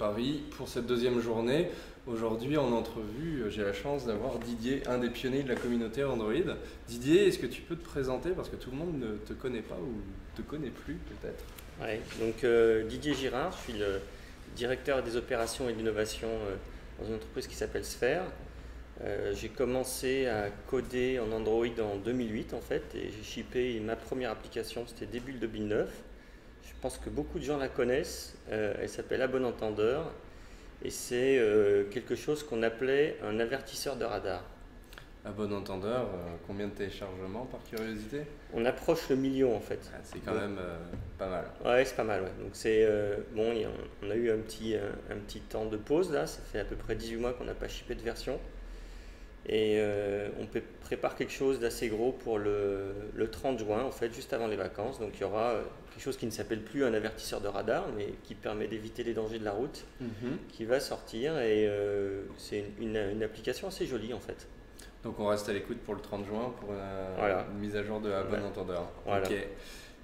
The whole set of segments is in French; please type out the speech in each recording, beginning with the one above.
Paris pour cette deuxième journée. Aujourd'hui, en entrevue, j'ai la chance d'avoir Didier, un des pionniers de la communauté Android. Didier, est-ce que tu peux te présenter parce que tout le monde ne te connaît pas ou ne te connaît plus peut-être? Ouais, donc Didier Girard, je suis le directeur des opérations et de l'innovation dans une entreprise qui s'appelle Sphère. J'ai commencé à coder en Android en 2008 en fait et j'ai shippé ma première application, c'était début 2009. Je pense que beaucoup de gens la connaissent, elle s'appelle À bon entendeur et c'est quelque chose qu'on appelait un avertisseur de radar. À bon entendeur, combien de téléchargements par curiosité? On approche le million en fait. Ah, c'est quand même pas mal. Ouais, c'est pas mal. Ouais. Donc c'est bon, on a eu un petit temps de pause là, ça fait à peu près 18 mois qu'on n'a pas shippé de version. Et on prépare quelque chose d'assez gros pour le 30 juin, en fait, juste avant les vacances. Donc il y aura quelque chose qui ne s'appelle plus un avertisseur de radar, mais qui permet d'éviter les dangers de la route, qui va sortir. Et c'est une application assez jolie, en fait. Donc on reste à l'écoute pour le 30 juin pour une mise à jour de À bon entendeur. Voilà. Ok.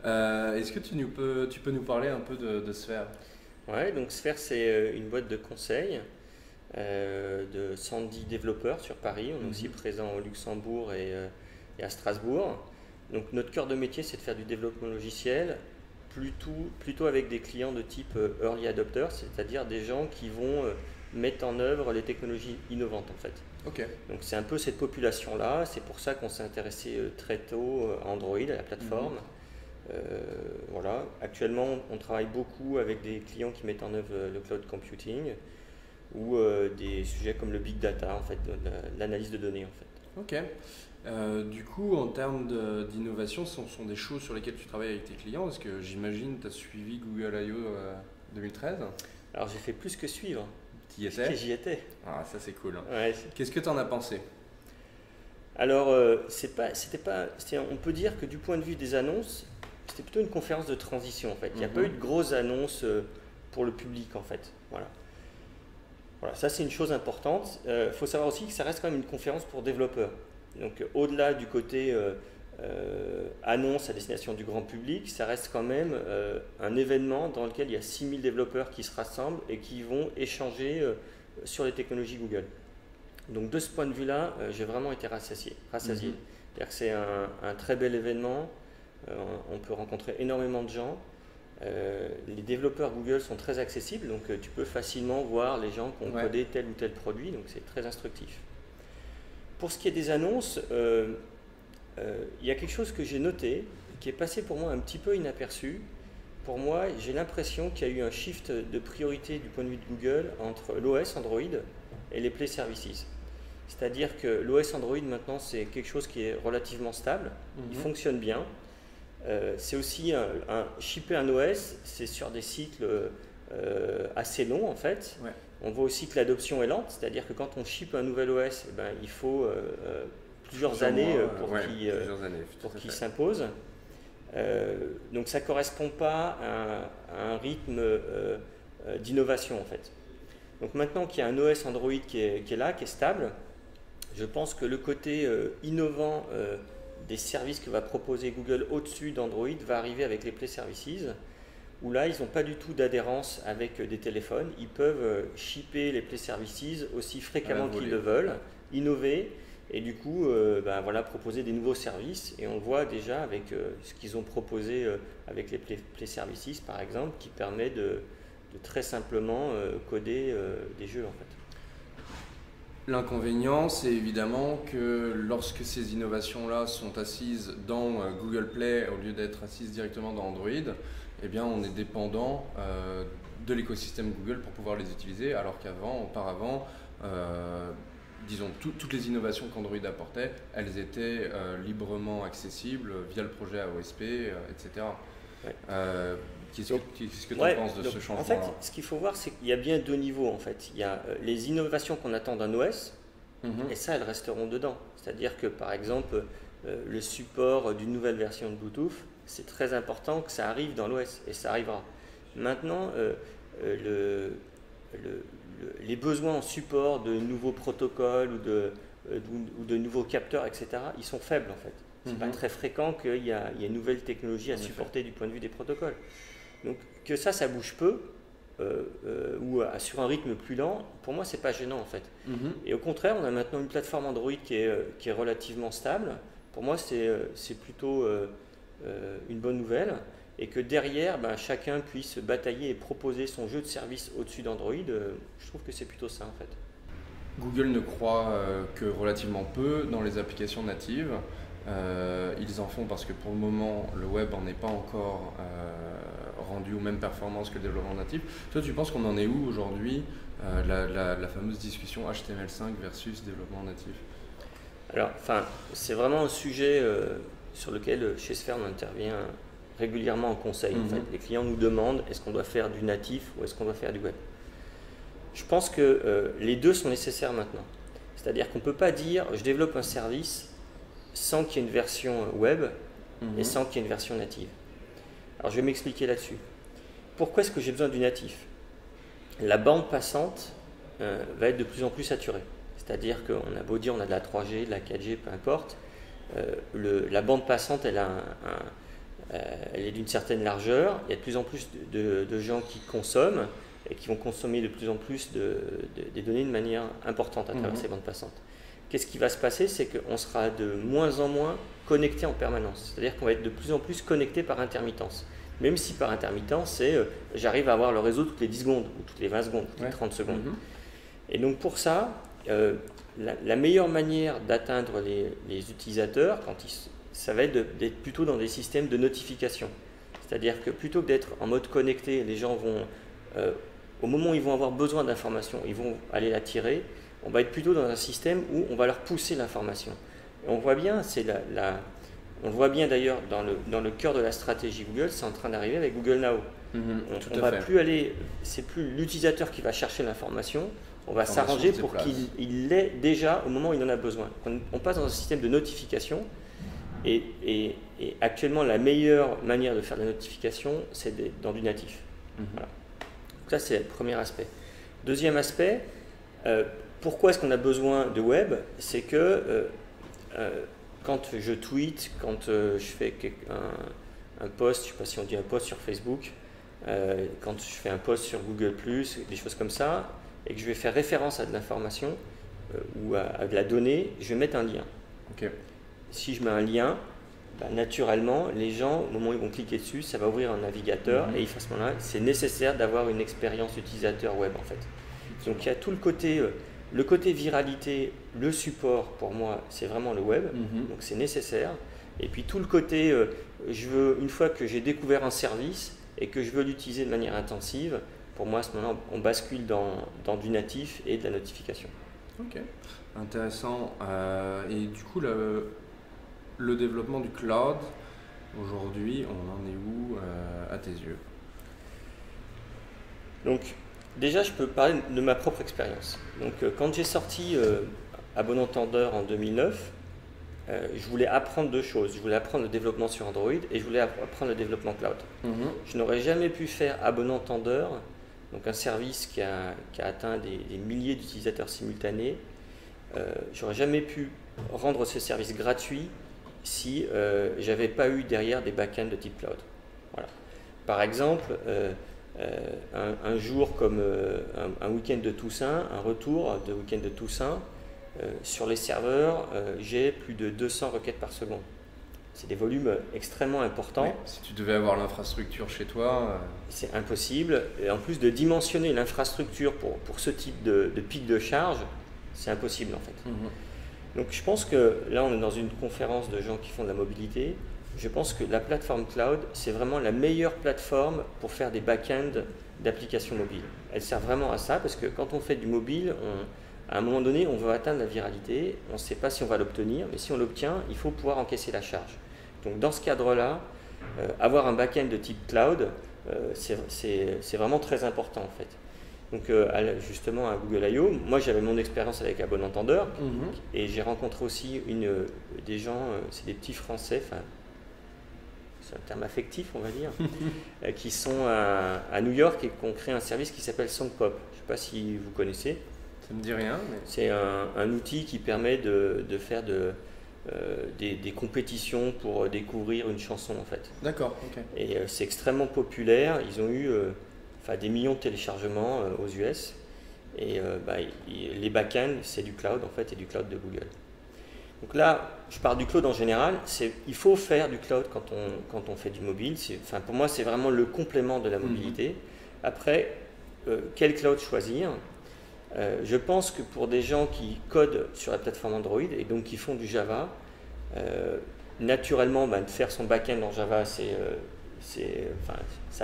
Est-ce que tu peux nous parler un peu de Sphère? Ouais, donc Sphère, c'est une boîte de conseil. De 110 développeurs sur Paris. On est aussi présent au Luxembourg et à Strasbourg. Donc notre cœur de métier, c'est de faire du développement logiciel, plutôt avec des clients de type early adopter, c'est-à-dire des gens qui vont mettre en œuvre les technologies innovantes en fait. Ok. Donc c'est un peu cette population-là, c'est pour ça qu'on s'est intéressé très tôt à Android, à la plateforme. Voilà. Actuellement, on travaille beaucoup avec des clients qui mettent en œuvre le cloud computing ou des sujets comme le big data, en fait, l'analyse de données. En fait. Ok. Du coup, en termes d'innovation, ce sont des choses sur lesquelles tu travailles avec tes clients. Est-ce que j'imagine tu as suivi Google I.O. 2013? Alors j'ai fait plus que suivre. Tu y étais? J'y étais. Ah, ça c'est cool. Ouais, qu'est-ce que tu en as pensé? Alors, on peut dire que du point de vue des annonces, c'était plutôt une conférence de transition en fait. Il n'y a pas eu de grosses annonces pour le public en fait. Voilà. Voilà, ça c'est une chose importante. Faut savoir aussi que ça reste quand même une conférence pour développeurs. Donc au-delà du côté annonce à destination du grand public, ça reste quand même un événement dans lequel il y a 6000 développeurs qui se rassemblent et qui vont échanger sur les technologies Google. Donc de ce point de vue-là, j'ai vraiment été rassasié. C'est-à-dire que c'est un très bel événement, on peut rencontrer énormément de gens. Les développeurs Google sont très accessibles, donc tu peux facilement voir les gens qui ont codé tel ou tel produit, donc c'est très instructif. Pour ce qui est des annonces, il y a quelque chose que j'ai noté, qui est passé pour moi un petit peu inaperçu. Pour moi, j'ai l'impression qu'il y a eu un shift de priorité du point de vue de Google entre l'OS Android et les Play Services. C'est-à-dire que l'OS Android maintenant c'est quelque chose qui est relativement stable, il fonctionne bien. C'est aussi shipper un OS, c'est sur des cycles assez longs en fait. Ouais. On voit aussi que l'adoption est lente, c'est-à-dire que quand on ship un nouvel OS, eh ben, il faut plusieurs années pour qu'il s'impose. Donc ça ne correspond pas à un rythme d'innovation en fait. Donc maintenant qu'il y a un OS Android qui est là, qui est stable, je pense que le côté innovant des services que va proposer Google au-dessus d'Android va arriver avec les Play Services, où là, ils n'ont pas du tout d'adhérence avec des téléphones. Ils peuvent shipper les Play Services aussi fréquemment qu'ils le veulent, innover, et du coup, proposer des nouveaux services. Et on voit déjà avec ce qu'ils ont proposé avec les Play Services, par exemple, qui permet de très simplement coder des jeux, en fait. L'inconvénient, c'est évidemment que lorsque ces innovations-là sont assises dans Google Play au lieu d'être assises directement dans Android, eh bien, on est dépendant de l'écosystème Google pour pouvoir les utiliser, alors auparavant, disons, toutes les innovations qu'Android apportait, elles étaient librement accessibles via le projet AOSP, etc. Ouais. Qu'est-ce que tu penses de ce changement? En fait, ce qu'il faut voir, c'est qu'il y a bien deux niveaux. En fait. Il y a les innovations qu'on attend d'un OS, et ça, elles resteront dedans. C'est-à-dire que, par exemple, le support d'une nouvelle version de Bluetooth, c'est très important que ça arrive dans l'OS, et ça arrivera. Maintenant, les besoins en support de nouveaux protocoles ou de nouveaux capteurs, etc., ils sont faibles, en fait. C'est pas très fréquent qu'il y ait une nouvelle technologie à supporter du point de vue des protocoles. Donc que ça bouge peu, ou sur un rythme plus lent, pour moi, c'est pas gênant en fait. Et au contraire, on a maintenant une plateforme Android qui est relativement stable. Pour moi, c'est plutôt une bonne nouvelle. Et que derrière, chacun puisse batailler et proposer son jeu de service au-dessus d'Android, je trouve que c'est plutôt ça en fait. Google ne croit que relativement peu dans les applications natives. Ils en font parce que pour le moment, le web n'en est pas encore rendu aux mêmes performances que le développement natif. Toi, tu penses qu'on en est où aujourd'hui, la fameuse discussion HTML5 versus développement natif? Alors, c'est vraiment un sujet sur lequel chez Sphere on intervient régulièrement en conseil. En fait. Les clients nous demandent est-ce qu'on doit faire du natif ou est-ce qu'on doit faire du web. Je pense que les deux sont nécessaires maintenant. C'est-à-dire qu'on ne peut pas dire je développe un service sans qu'il y ait une version web et sans qu'il y ait une version native. Alors je vais m'expliquer là-dessus. Pourquoi est-ce que j'ai besoin du natif? La bande passante va être de plus en plus saturée. C'est-à-dire qu'on a beau dire on a de la 3G, de la 4G, peu importe, la bande passante elle est d'une certaine largeur, il y a de plus en plus de gens qui consomment et qui vont consommer de plus en plus des données de manière importante à travers ces bandes passantes. Qu'est-ce qui va se passer? C'est qu'on sera de moins en moins connecté en permanence. C'est-à-dire qu'on va être de plus en plus connecté par intermittence. Même si par intermittence, c'est j'arrive à avoir le réseau toutes les 10 secondes, ou toutes les 20 secondes, toutes les 30 secondes. Et donc pour ça, la meilleure manière d'atteindre les utilisateurs, ça va être d'être plutôt dans des systèmes de notification. C'est-à-dire que plutôt que d'être en mode connecté, les gens vont, au moment où ils vont avoir besoin d'informations, ils vont aller la tirer. On va être plutôt dans un système où on va leur pousser l'information. On voit bien, on le voit bien d'ailleurs dans le cœur de la stratégie Google, c'est en train d'arriver avec Google Now. On va plus aller, c'est plus l'utilisateur qui va chercher l'information, on va s'arranger pour qu'il l'ait déjà au moment où il en a besoin. On passe dans un système de notification et actuellement la meilleure manière de faire de la notification, c'est dans du natif. Voilà. Donc ça c'est le premier aspect. Deuxième aspect, pourquoi est-ce qu'on a besoin de web? C'est que quand je tweete, quand je fais un post, je ne sais pas si on dit un post sur Facebook, quand je fais un post sur Google+, des choses comme ça, et que je vais faire référence à de l'information ou à de la donnée, je vais mettre un lien. Si je mets un lien, naturellement, les gens, au moment où ils vont cliquer dessus, ça va ouvrir un navigateur et à ce moment-là, c'est nécessaire d'avoir une expérience utilisateur web en fait. Donc il y a tout le côté viralité, le support pour moi, c'est vraiment le web, donc c'est nécessaire. Et puis tout le côté, une fois que j'ai découvert un service et que je veux l'utiliser de manière intensive, pour moi à ce moment-là, on bascule dans du natif et de la notification. Ok, intéressant. Et du coup, le développement du cloud, aujourd'hui, on en est où à tes yeux? Donc, déjà, je peux parler de ma propre expérience. Donc, quand j'ai sorti à bon entendeur en 2009, je voulais apprendre deux choses. Je voulais apprendre le développement sur Android et je voulais apprendre le développement cloud. Je n'aurais jamais pu faire à bon entendeur, donc un service qui a atteint des milliers d'utilisateurs simultanés. J'aurais jamais pu rendre ce service gratuit si j'avais pas eu derrière des backends de type cloud. Voilà. Par exemple, un jour comme un week-end de Toussaint, un retour de week-end de Toussaint, sur les serveurs, j'ai plus de 200 requêtes par seconde. C'est des volumes extrêmement importants. Oui, si tu devais avoir l'infrastructure chez toi... C'est impossible. Et en plus de dimensionner l'infrastructure pour ce type de pic de charge, c'est impossible en fait. Donc je pense que là on est dans une conférence de gens qui font de la mobilité. Je pense que la plateforme cloud, c'est vraiment la meilleure plateforme pour faire des back-ends d'applications mobiles. Elle sert vraiment à ça parce que quand on fait du mobile, à un moment donné, on veut atteindre la viralité. On ne sait pas si on va l'obtenir, mais si on l'obtient, il faut pouvoir encaisser la charge. Donc dans ce cadre-là, avoir un back-end de type cloud, c'est vraiment très important en fait. Donc justement à Google I.O., moi j'avais mon expérience avec un bon entendeur et j'ai rencontré aussi des gens, c'est des petits Français, c'est un terme affectif on va dire, qui sont à New York et qui ont créé un service qui s'appelle SongPop. Je ne sais pas si vous connaissez. Ça me dit rien. Mais... C'est un outil qui permet de faire des compétitions pour découvrir une chanson en fait. D'accord, ok. Et c'est extrêmement populaire. Ils ont eu enfin des millions de téléchargements aux US. Et les back-ends, c'est du cloud en fait, et du cloud de Google. Donc là, je parle du cloud en général. Il faut faire du cloud quand on fait du mobile. Enfin, pour moi, c'est vraiment le complément de la mobilité. Après, quel cloud choisir? Je pense que pour des gens qui codent sur la plateforme Android et donc qui font du Java, naturellement, de faire son back-end en Java, ça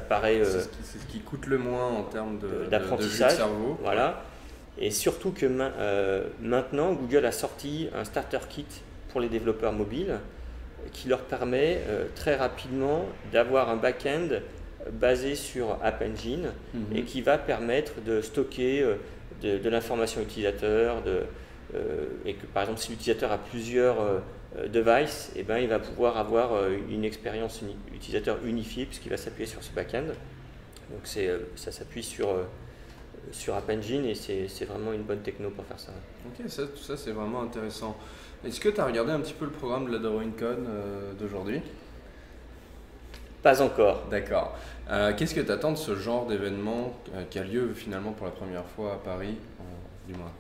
paraît... c'est ce qui coûte le moins en termes d'apprentissage. De cerveau. Voilà. Et surtout que maintenant, Google a sorti un starter kit pour les développeurs mobiles qui leur permet très rapidement d'avoir un back-end basé sur App Engine et qui va permettre de stocker de l'information utilisateur et que par exemple si l'utilisateur a plusieurs devices, il va pouvoir avoir une expérience utilisateur unifiée puisqu'il va s'appuyer sur ce back-end. Donc ça s'appuie sur App Engine et c'est vraiment une bonne techno pour faire ça. Ok, tout ça c'est vraiment intéressant. Est-ce que tu as regardé un petit peu le programme de la DroidCon d'aujourd'hui? Pas encore. D'accord. Qu'est-ce que tu attends de ce genre d'événement qui a lieu finalement pour la première fois à Paris, du moins,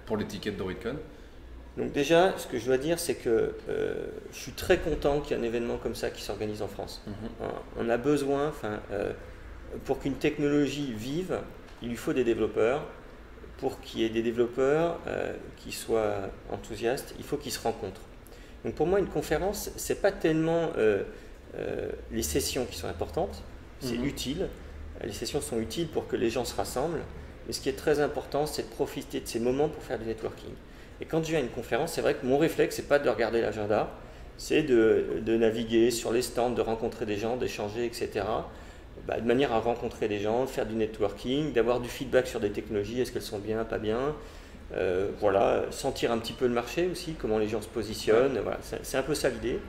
pour l'étiquette DroidCon? Donc déjà, ce que je dois dire, c'est que je suis très content qu'il y ait un événement comme ça qui s'organise en France. On a besoin, pour qu'une technologie vive, il lui faut des développeurs. Pour qu'il y ait des développeurs qui soient enthousiastes, il faut qu'ils se rencontrent. Donc pour moi, une conférence, c'est pas tellement les sessions qui sont importantes, c'est utile. Les sessions sont utiles pour que les gens se rassemblent. Mais ce qui est très important, c'est de profiter de ces moments pour faire du networking. Et quand je viens à une conférence, c'est vrai que mon réflexe, c'est pas de regarder l'agenda, c'est de naviguer sur les stands, de rencontrer des gens, d'échanger, etc. De manière à rencontrer des gens, de faire du networking, d'avoir du feedback sur des technologies, est-ce qu'elles sont bien, pas bien, sentir un petit peu le marché aussi, comment les gens se positionnent, voilà, c'est un peu ça l'idée.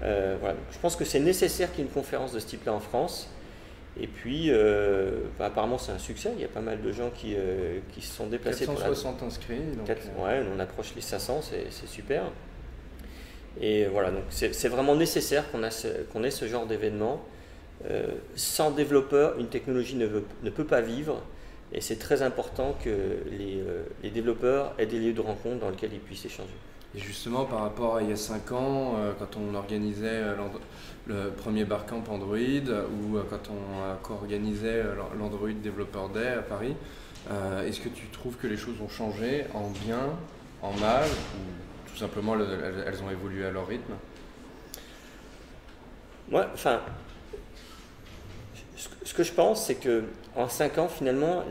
Voilà. Je pense que c'est nécessaire qu'il y ait une conférence de ce type-là en France. Et puis, apparemment c'est un succès, il y a pas mal de gens qui se sont déplacés. 460 inscrits. Donc on approche les 500, c'est super. Et voilà, donc c'est vraiment nécessaire qu'on ait ce genre d'événement. Sans développeurs, une technologie ne peut pas vivre. Et c'est très important que les développeurs aient des lieux de rencontre dans lesquels ils puissent échanger. Et justement, par rapport à il y a 5 ans, quand on organisait le premier Barcamp Android ou quand on co-organisait l'Android Developer Day à Paris, est-ce que tu trouves que les choses ont changé en bien, en mal, ou tout simplement elles ont évolué à leur rythme? Moi, ce que je pense, c'est qu'en 5 ans, finalement,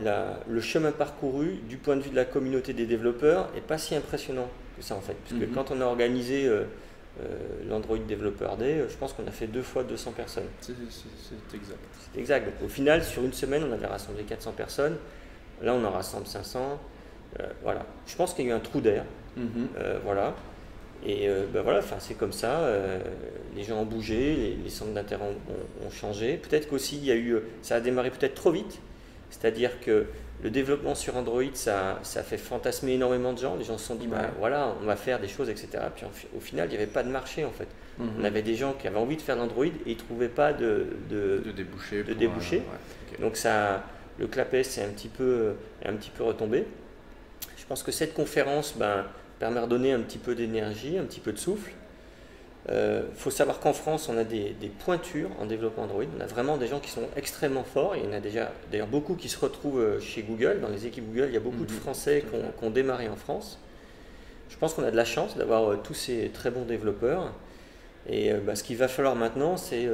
le chemin parcouru du point de vue de la communauté des développeurs n'est pas si impressionnant que ça en fait. Parce que quand on a organisé l'Android Developer Day, je pense qu'on a fait 2 fois 200 personnes. C'est exact. C'est exact. Donc, au final, sur une semaine, on avait rassemblé 400 personnes. Là, on en rassemble 500. Voilà. Je pense qu'il y a eu un trou d'air. Voilà. Et voilà, c'est comme ça. Les gens ont bougé, les centres d'intérêt ont changé. Peut-être qu'aussi, ça a démarré peut-être trop vite. C'est-à-dire que le développement sur Android, ça fait fantasmer énormément de gens. Les gens se sont dit, voilà, on va faire des choses, etc. Puis au final, il n'y avait pas de marché en fait. On avait des gens qui avaient envie de faire l'Android et ils ne trouvaient pas de débouchés. Okay. Donc le clapet est un petit peu retombé. Je pense que cette conférence permet de redonner un petit peu d'énergie, un petit peu de souffle. Faut savoir qu'en France, on a des pointures en développement Android. On a vraiment des gens qui sont extrêmement forts. Il y en a déjà d'ailleurs beaucoup qui se retrouvent chez Google. Dans les équipes Google, il y a beaucoup de Français qui ont démarré en France. Je pense qu'on a de la chance d'avoir tous ces très bons développeurs. Et ce qu'il va falloir maintenant, c'est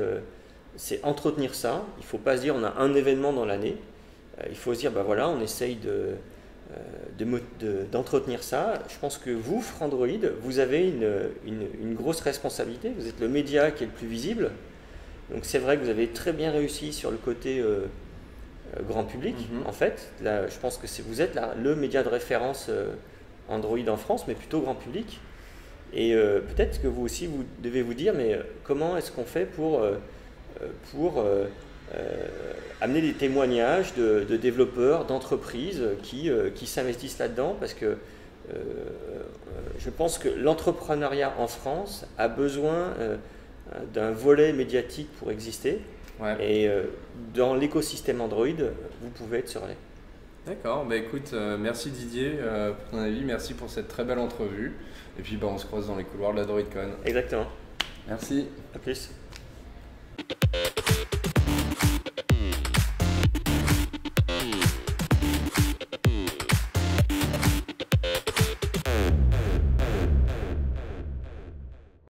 entretenir ça. Il ne faut pas se dire on a un événement dans l'année. Il faut se dire voilà, on essaye d'entretenir ça. Je pense que vous, Frandroid, vous avez une grosse responsabilité. Vous êtes le média qui est le plus visible. Donc c'est vrai que vous avez très bien réussi sur le côté grand public. En fait, là, je pense que vous êtes le média de référence Android en France, mais plutôt grand public. Et peut-être que vous aussi, vous devez vous dire, mais comment est-ce qu'on fait pour amener des témoignages de développeurs, d'entreprises qui s'investissent là-dedans, parce que je pense que l'entrepreneuriat en France a besoin d'un volet médiatique pour exister. Ouais. Et dans l'écosystème Android, vous pouvez être sur relais. D'accord, bah écoute, merci Didier pour ton avis, merci pour cette très belle entrevue. Et puis on se croise dans les couloirs de la DroidCon. Exactement. Merci. À plus.